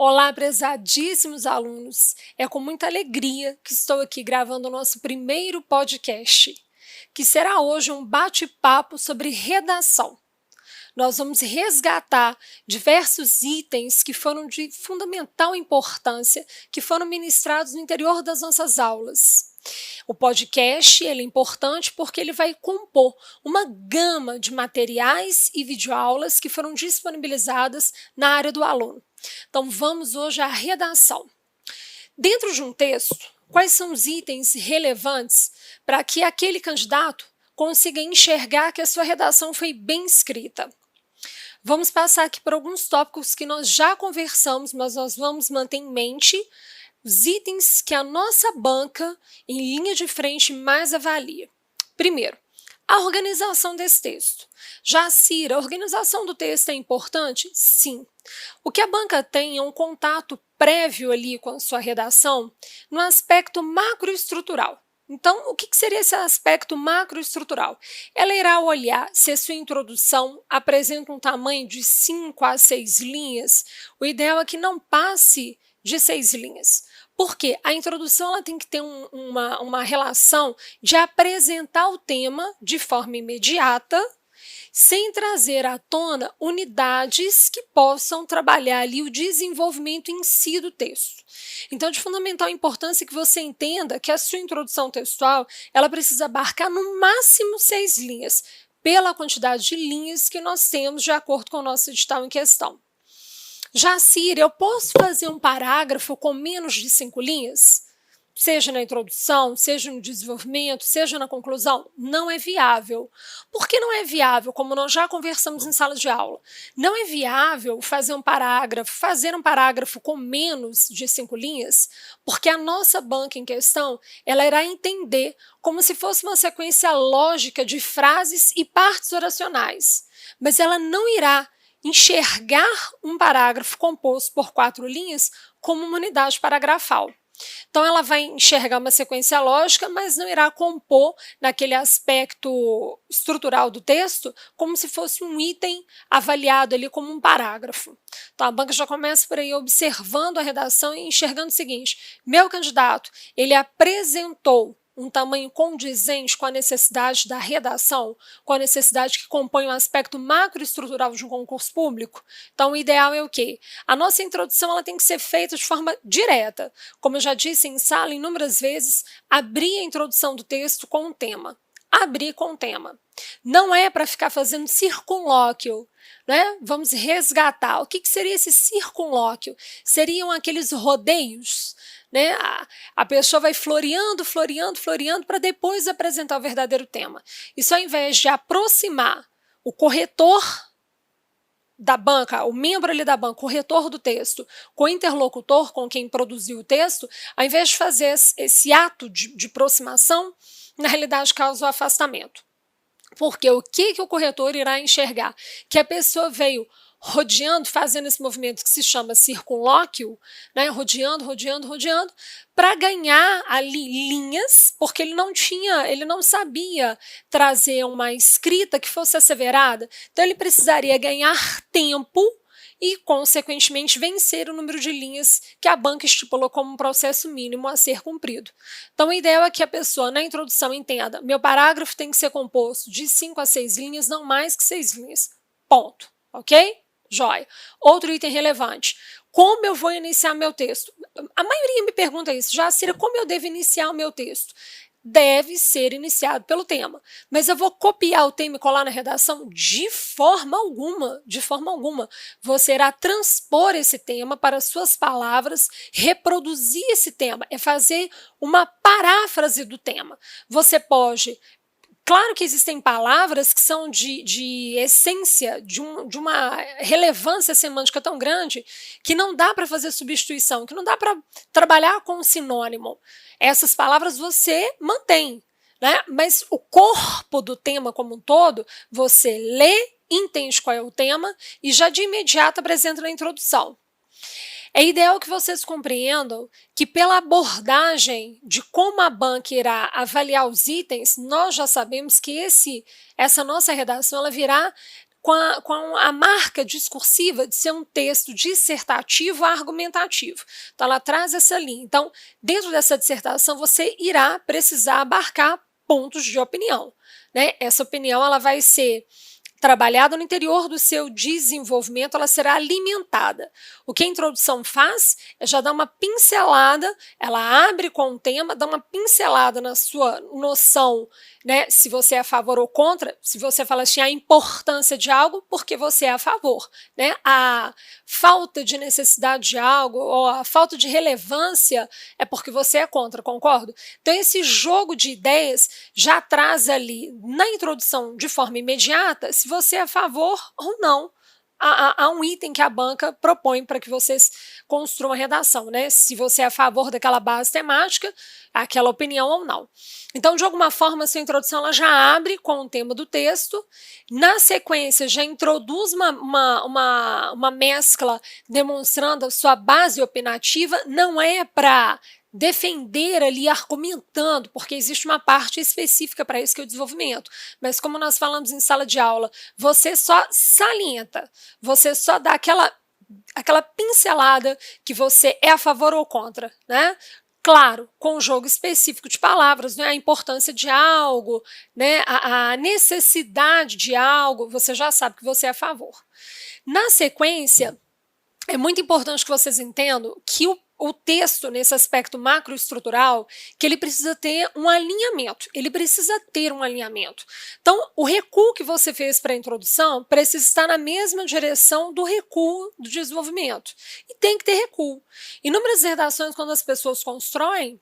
Olá, prezadíssimos alunos! É com muita alegria que estou aqui gravando o nosso primeiro podcast, que será hoje um bate-papo sobre redação. Nós vamos resgatar diversos itens que foram de fundamental importância, que foram ministrados no interior das nossas aulas. O podcast ele é importante porque ele vai compor uma gama de materiais e videoaulas que foram disponibilizadas na área do aluno. Então, vamos hoje à redação. Dentro de um texto, quais são os itens relevantes para que aquele candidato consiga enxergar que a sua redação foi bem escrita? Vamos passar aqui por alguns tópicos que nós já conversamos, mas nós vamos manter em mente os itens que a nossa banca, em linha de frente, mais avalia. Primeiro, a organização desse texto. Jacira, a organização do texto é importante? Sim. O que a banca tem é um contato prévio ali com a sua redação no aspecto macroestrutural. Então, o que seria esse aspecto macroestrutural? Ela irá olhar se a sua introdução apresenta um tamanho de 5 a 6 linhas. O ideal é que não passe de 6 linhas. Porque a introdução ela tem que ter uma relação de apresentar o tema de forma imediata, sem trazer à tona unidades que possam trabalhar ali o desenvolvimento em si do texto. Então, de fundamental importância que você entenda que a sua introdução textual ela precisa abarcar no máximo 6 linhas, pela quantidade de linhas que nós temos de acordo com o nosso edital em questão. Jacira, eu posso fazer um parágrafo com menos de 5 linhas? Seja na introdução, seja no desenvolvimento, seja na conclusão? Não é viável. Por que não é viável? Como nós já conversamos em sala de aula. Não é viável fazer um parágrafo com menos de 5 linhas, porque a nossa banca em questão, ela irá entender como se fosse uma sequência lógica de frases e partes oracionais, mas ela não irá enxergar um parágrafo composto por 4 linhas como uma unidade paragrafal. Então, ela vai enxergar uma sequência lógica, mas não irá compor naquele aspecto estrutural do texto como se fosse um item avaliado ali como um parágrafo. Então, a banca já começa por aí observando a redação e enxergando o seguinte: meu candidato, ele apresentou um tamanho condizente com a necessidade da redação, com a necessidade que compõe o aspecto macroestrutural de um concurso público. Então, o ideal é o quê? A nossa introdução ela tem que ser feita de forma direta. Como eu já disse em sala inúmeras vezes, abrir a introdução do texto com um tema. Abrir com um tema. Não é para ficar fazendo circunlóquio, né? Vamos resgatar. O que seria esse circunlóquio? Seriam aqueles rodeios, né? A pessoa vai floreando para depois apresentar o verdadeiro tema. Isso, ao invés de aproximar o corretor da banca, o membro ali da banca, o corretor do texto, com o interlocutor, com quem produziu o texto, ao invés de fazer esse ato de aproximação, na realidade causa o afastamento. Porque o que o corretor irá enxergar? Que a pessoa veio rodeando, fazendo esse movimento que se chama circunlóquio, né? Rodeando, para ganhar ali linhas, porque ele não sabia trazer uma escrita que fosse asseverada. Então, ele precisaria ganhar tempo e, consequentemente, vencer o número de linhas que a banca estipulou como um processo mínimo a ser cumprido. Então, o ideal é que a pessoa, na introdução, entenda: meu parágrafo tem que ser composto de 5 a 6 linhas, não mais que 6 linhas. Ponto. Ok? Joia. Outro item relevante. Como eu vou iniciar meu texto? A maioria me pergunta isso. Jacira, como eu devo iniciar o meu texto? Deve ser iniciado pelo tema. Mas eu vou copiar o tema e colar na redação? De forma alguma. De forma alguma. Você irá transpor esse tema para suas palavras, reproduzir esse tema. É fazer uma paráfrase do tema. Você pode... Claro que existem palavras que são de essência, de uma relevância semântica tão grande que não dá para fazer substituição, que não dá para trabalhar com um sinônimo. Essas palavras você mantém, né? Mas o corpo do tema como um todo, você lê, entende qual é o tema e já de imediato apresenta na introdução. É ideal que vocês compreendam que, pela abordagem de como a banca irá avaliar os itens, nós já sabemos que essa nossa redação ela virá com a marca discursiva de ser um texto dissertativo a argumentativo. Então, ela traz essa linha. Então, dentro dessa dissertação, você irá precisar abarcar pontos de opinião, né? Essa opinião ela vai ser trabalhada no interior do seu desenvolvimento, ela será alimentada. O que a introdução faz é já dar uma pincelada, ela abre com o tema, dá uma pincelada na sua noção, né, se você é a favor ou contra, se você fala assim, a importância de algo, porque você é a favor, né, a falta de necessidade de algo, ou a falta de relevância é porque você é contra, concordo? Então esse jogo de ideias já traz ali, na introdução de forma imediata, se você é a favor ou não a um item que a banca propõe para que vocês construam a redação, né? Se você é a favor daquela base temática, aquela opinião ou não. Então, de alguma forma, a sua introdução ela já abre com o tema do texto, na sequência já introduz uma mescla demonstrando a sua base opinativa, não é para defender ali argumentando, porque existe uma parte específica para isso que é o desenvolvimento. Mas como nós falamos em sala de aula, você só salienta, você só dá aquela pincelada que você é a favor ou contra, né? Claro, com um jogo específico de palavras, né? A importância de algo, né? A necessidade de algo, você já sabe que você é a favor. Na sequência, é muito importante que vocês entendam que o texto, nesse aspecto macroestrutural, que ele precisa ter um alinhamento. Ele precisa ter um alinhamento. Então, o recuo que você fez para a introdução precisa estar na mesma direção do recuo do desenvolvimento. E tem que ter recuo. Inúmeras redações, quando as pessoas constroem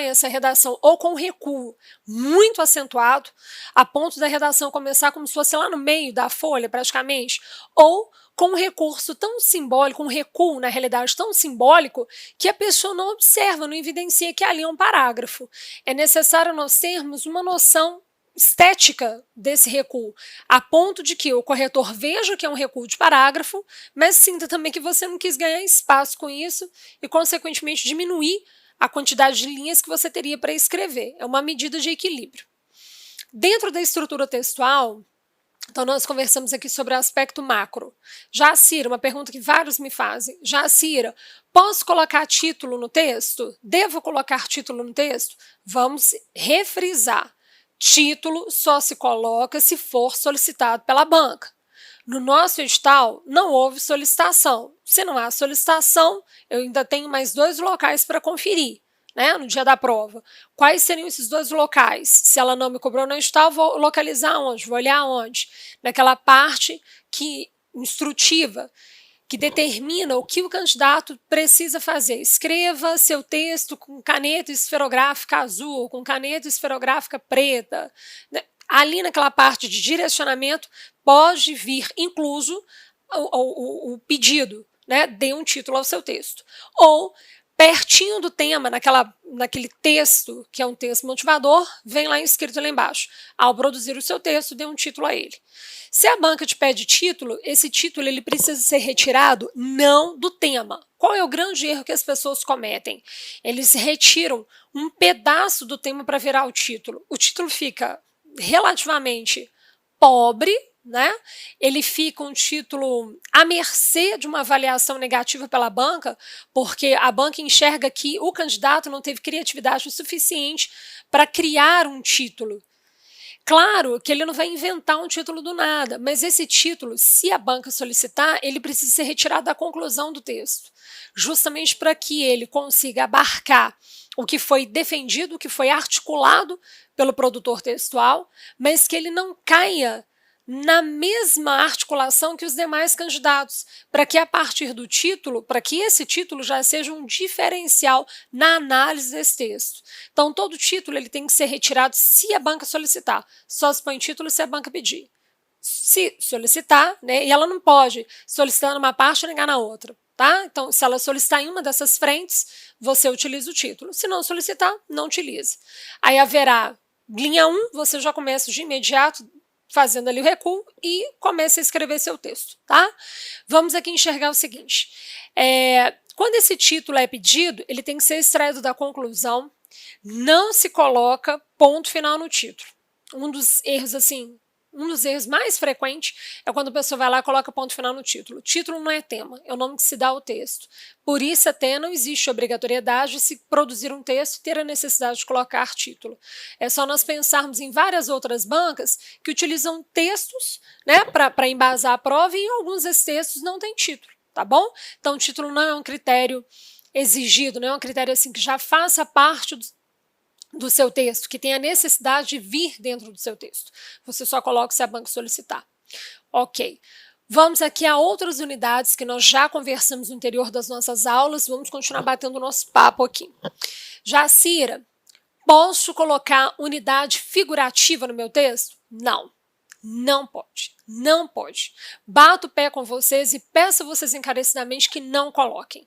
essa redação ou com um recuo muito acentuado, a ponto da redação começar como se fosse lá no meio da folha, praticamente, ou com um recurso tão simbólico, um recuo, na realidade, tão simbólico, que a pessoa não observa, não evidencia que ali é um parágrafo. É necessário nós termos uma noção estética desse recuo, a ponto de que o corretor veja que é um recuo de parágrafo, mas sinta também que você não quis ganhar espaço com isso e, consequentemente, diminuir a quantidade de linhas que você teria para escrever. É uma medida de equilíbrio. Dentro da estrutura textual, então nós conversamos aqui sobre o aspecto macro. Jacira, uma pergunta que vários me fazem. Jacira, posso colocar título no texto? Devo colocar título no texto? Vamos refrisar. Título só se coloca se for solicitado pela banca. No nosso edital, não houve solicitação. Se não há solicitação, eu ainda tenho mais 2 locais para conferir, né, no dia da prova. Quais seriam esses 2 locais? Se ela não me cobrou no edital, vou localizar onde? Vou olhar onde? Naquela parte instrutiva, que determina o que o candidato precisa fazer. Escreva seu texto com caneta esferográfica azul, com caneta esferográfica preta. Ali naquela parte de direcionamento pode vir incluso o pedido, né? Dê um título ao seu texto. Ou, pertinho do tema, naquele texto, que é um texto motivador, vem lá escrito lá embaixo. Ao produzir o seu texto, dê um título a ele. Se a banca te pede título, esse título ele precisa ser retirado não do tema. Qual é o grande erro que as pessoas cometem? Eles retiram um pedaço do tema para virar o título. O título fica relativamente pobre, né? Ele fica um título à mercê de uma avaliação negativa pela banca, porque a banca enxerga que o candidato não teve criatividade o suficiente para criar um título. Claro que ele não vai inventar um título do nada, mas esse título, se a banca solicitar, ele precisa ser retirado da conclusão do texto, justamente para que ele consiga abarcar o que foi defendido, o que foi articulado pelo produtor textual, mas que ele não caia na mesma articulação que os demais candidatos, para que a partir do título, para que esse título já seja um diferencial na análise desse texto. Então, todo título ele tem que ser retirado se a banca solicitar. Só se põe título se a banca pedir. Se solicitar, né, e ela não pode solicitar numa parte e negar na outra. Tá? Então, se ela solicitar em uma dessas frentes, você utiliza o título. Se não solicitar, não utiliza. Aí haverá linha 1, você já começa de imediato fazendo ali o recuo e começa a escrever seu texto, tá? Vamos aqui enxergar o seguinte, quando esse título é pedido, ele tem que ser extraído da conclusão, não se coloca ponto final no título. Um dos erros, assim, Um dos erros mais frequentes é quando a pessoa vai lá e coloca ponto final no título. Título não é tema, é o nome que se dá ao texto. Por isso até não existe obrigatoriedade de se produzir um texto e ter a necessidade de colocar título. É só nós pensarmos em várias outras bancas que utilizam textos, né, para embasar a prova, e em alguns desses textos não tem título, tá bom? Então o título não é um critério exigido, não é um critério assim que já faça parte do seu texto, que tem a necessidade de vir dentro do seu texto. Você só coloca se a banca solicitar. Ok. Vamos aqui a outras unidades que nós já conversamos no interior das nossas aulas. Vamos continuar batendo o nosso papo aqui. Jacira, posso colocar unidade figurativa no meu texto? Não. Não pode, não pode. Bato o pé com vocês e peço a vocês encarecidamente que não coloquem.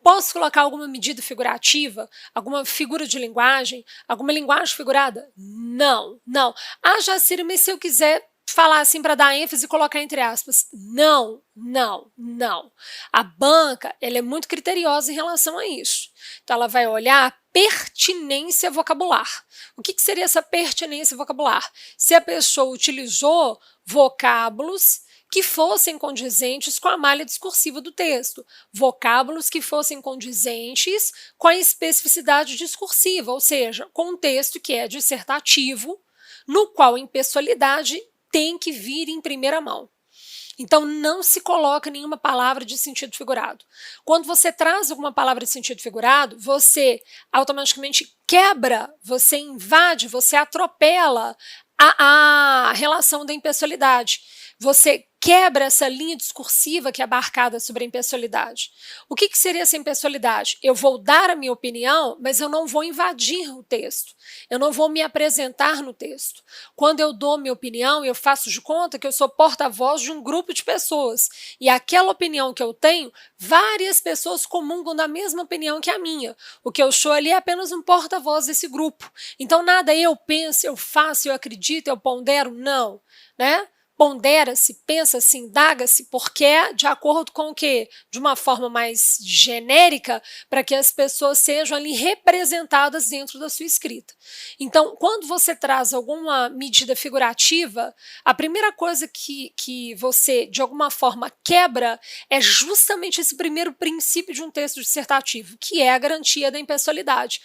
Posso colocar alguma medida figurativa, alguma figura de linguagem, alguma linguagem figurada? Não, não. Ah, Jacira, mas se eu quiser falar assim para dar ênfase e colocar entre aspas? Não, não, não. A banca, ela é muito criteriosa em relação a isso. Então, ela vai olhar a pertinência vocabular. O que seria essa pertinência vocabular? Se a pessoa utilizou vocábulos que fossem condizentes com a malha discursiva do texto, vocábulos que fossem condizentes com a especificidade discursiva, ou seja, com um texto que é dissertativo, no qual a impessoalidade tem que vir em primeira mão. Então, não se coloca nenhuma palavra de sentido figurado. Quando você traz alguma palavra de sentido figurado, você automaticamente quebra, você invade, você atropela a relação da impessoalidade. Você quebra essa linha discursiva que é abarcada sobre a impessoalidade. O que seria essa impessoalidade? Eu vou dar a minha opinião, mas eu não vou invadir o texto. Eu não vou me apresentar no texto. Quando eu dou minha opinião, eu faço de conta que eu sou porta-voz de um grupo de pessoas. E aquela opinião que eu tenho, várias pessoas comungam da mesma opinião que a minha. O que eu sou ali é apenas um porta-voz desse grupo. Então, nada eu penso, eu faço, eu acredito, eu pondero, não, né? Pondera-se, pensa-se, indaga-se, porque é de acordo com o quê? De uma forma mais genérica, para que as pessoas sejam ali representadas dentro da sua escrita. Então, quando você traz alguma medida figurativa, a primeira coisa que você, de alguma forma, quebra é justamente esse primeiro princípio de um texto dissertativo, que é a garantia da impessoalidade.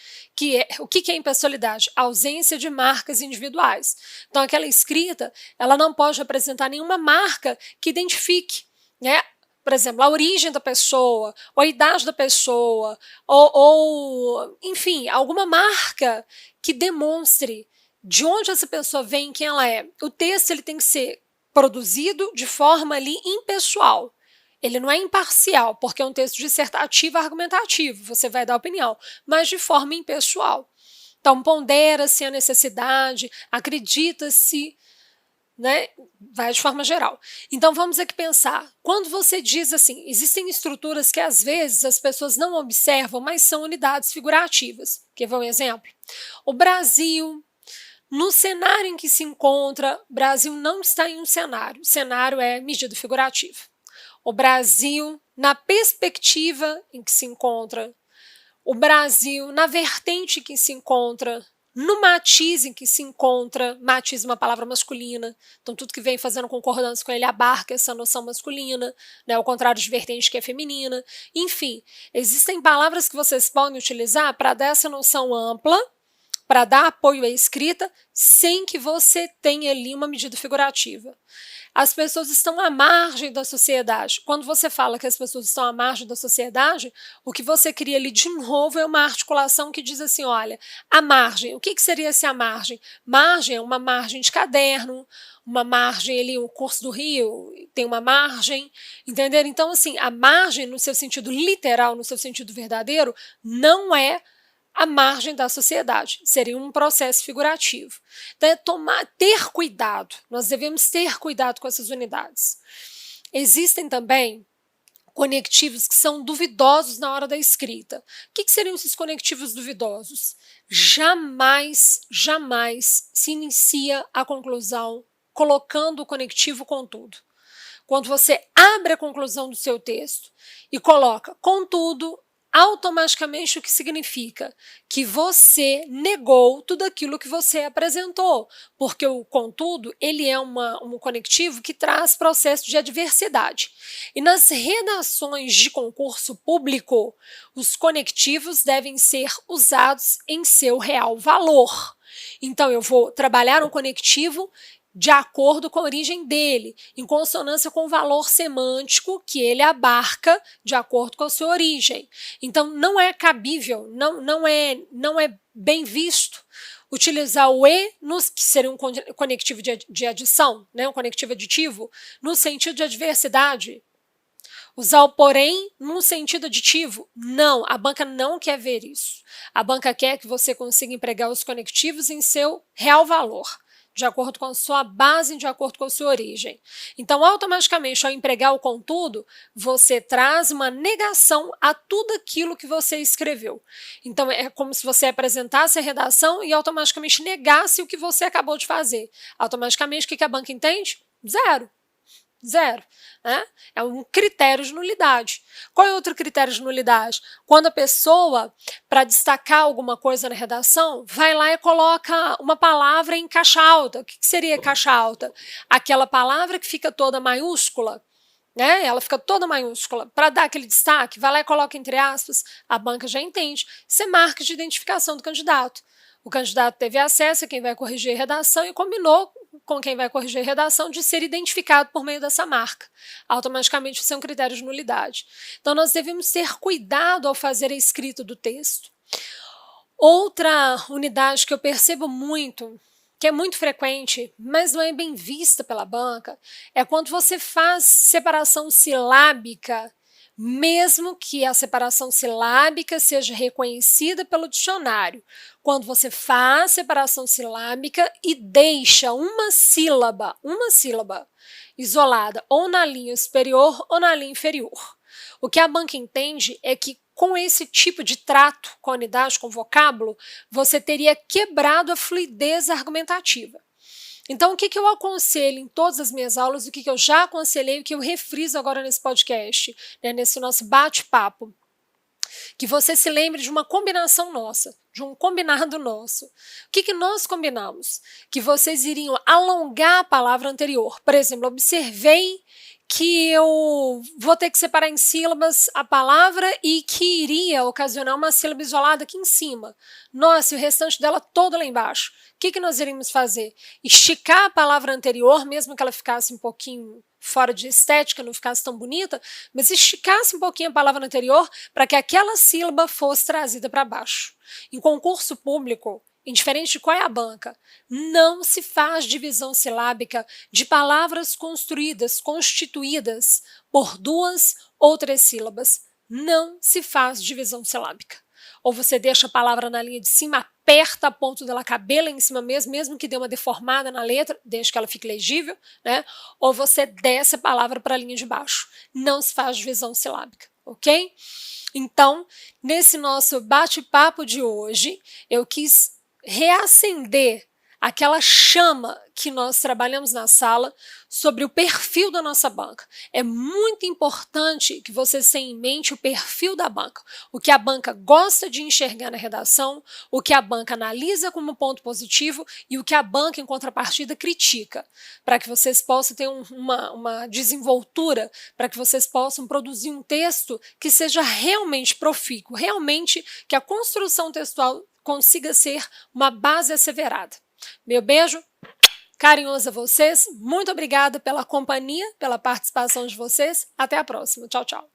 O que é impessoalidade? A ausência de marcas individuais. Então, aquela escrita, ela não pode apresentar nenhuma marca que identifique, né? Por exemplo, a origem da pessoa, ou a idade da pessoa, ou enfim, alguma marca que demonstre de onde essa pessoa vem, quem ela é. O texto ele tem que ser produzido de forma ali impessoal. Ele não é imparcial, porque é um texto dissertativo argumentativo, você vai dar opinião, mas de forma impessoal. Então, pondera-se a necessidade, acredita-se, né? Vai de forma geral. Então vamos aqui pensar, quando você diz assim, existem estruturas que às vezes as pessoas não observam, mas são unidades figurativas. Quer ver um exemplo? O Brasil, no cenário em que se encontra, o Brasil não está em um cenário, o cenário é medida figurativa. O Brasil, na perspectiva em que se encontra, o Brasil, na vertente em que se encontra, no matiz em que se encontra, matiz é uma palavra masculina, então tudo que vem fazendo concordância com ele abarca essa noção masculina, né, ao contrário de vertente que é feminina. Enfim, existem palavras que vocês podem utilizar para dar essa noção ampla, para dar apoio à escrita, sem que você tenha ali uma medida figurativa. As pessoas estão à margem da sociedade. Quando você fala que as pessoas estão à margem da sociedade, o que você cria ali de novo é uma articulação que diz assim, olha, a margem, o que seria essa margem? Margem é uma margem de caderno, uma margem ali, o curso do Rio tem uma margem, entenderam? Então, assim, a margem no seu sentido literal, no seu sentido verdadeiro, não é a margem da sociedade, seria um processo figurativo. Então, é ter cuidado, nós devemos ter cuidado com essas unidades. Existem também conectivos que são duvidosos na hora da escrita. O que seriam esses conectivos duvidosos? Jamais, jamais se inicia a conclusão colocando o conectivo contudo. Quando você abre a conclusão do seu texto e coloca contudo, automaticamente o que significa? Que você negou tudo aquilo que você apresentou, porque o contudo, ele é um conectivo que traz processo de adversidade. E nas redações de concurso público, os conectivos devem ser usados em seu real valor. Então, eu vou trabalhar um conectivo de acordo com a origem dele, em consonância com o valor semântico que ele abarca de acordo com a sua origem. Então, não é cabível, não é bem visto utilizar o e, que seria um conectivo de adição, né, um conectivo aditivo, no sentido de adversidade. Usar o porém num sentido aditivo? Não, a banca não quer ver isso. A banca quer que você consiga empregar os conectivos em seu real valor, de acordo com a sua base, de acordo com a sua origem. Então, automaticamente, ao empregar o contudo, você traz uma negação a tudo aquilo que você escreveu. Então, é como se você apresentasse a redação e automaticamente negasse o que você acabou de fazer. Automaticamente, o que a banca entende? Zero. Zero. Né? É um critério de nulidade. Qual é outro critério de nulidade? Quando a pessoa, para destacar alguma coisa na redação, vai lá e coloca uma palavra em caixa alta. O que seria caixa alta? Aquela palavra que fica toda maiúscula, né? Ela fica toda maiúscula. Para dar aquele destaque, vai lá e coloca entre aspas, a banca já entende. Isso é marca de identificação do candidato. O candidato teve acesso a quem vai corrigir a redação e combinou com quem vai corrigir a redação de ser identificado por meio dessa marca. Automaticamente isso é um critério de nulidade. Então nós devemos ter cuidado ao fazer a escrita do texto. Outra unidade que eu percebo muito, que é muito frequente, mas não é bem vista pela banca, é quando você faz separação silábica, mesmo que a separação silábica seja reconhecida pelo dicionário. Quando você faz separação silábica e deixa uma sílaba isolada ou na linha superior ou na linha inferior. O que a banca entende é que com esse tipo de trato com a unidade, com o vocábulo, você teria quebrado a fluidez argumentativa. Então, o que eu aconselho em todas as minhas aulas, o que eu já aconselhei, o que eu refriso agora nesse podcast, né, nesse nosso bate-papo, que você se lembre de uma combinação nossa, de um combinado nosso. O que nós combinamos? Que vocês iriam alongar a palavra anterior. Por exemplo, observei que eu vou ter que separar em sílabas a palavra e que iria ocasionar uma sílaba isolada aqui em cima. Nossa, e o restante dela todo lá embaixo. O que nós iríamos fazer? Esticar a palavra anterior, mesmo que ela ficasse um pouquinho fora de estética, não ficasse tão bonita, mas esticasse um pouquinho a palavra anterior para que aquela sílaba fosse trazida para baixo. Em concurso público, indiferente de qual é a banca, não se faz divisão silábica de palavras construídas, constituídas por 2 ou 3 sílabas. Não se faz divisão silábica. Ou você deixa a palavra na linha de cima, aperta a ponto dela caber lá em cima mesmo que dê uma deformada na letra, desde que ela fique legível, né? Ou você desce a palavra para a linha de baixo. Não se faz divisão silábica, ok? Então, nesse nosso bate-papo de hoje, eu quis reacender aquela chama que nós trabalhamos na sala sobre o perfil da nossa banca. É muito importante que vocês tenham em mente o perfil da banca, o que a banca gosta de enxergar na redação, o que a banca analisa como ponto positivo e o que a banca, em contrapartida, critica, para que vocês possam ter uma desenvoltura, para que vocês possam produzir um texto que seja realmente profícuo, realmente que a construção textual consiga ser uma base asseverada. Meu beijo carinhoso a vocês, muito obrigada pela companhia, pela participação de vocês, até a próxima, tchau, tchau.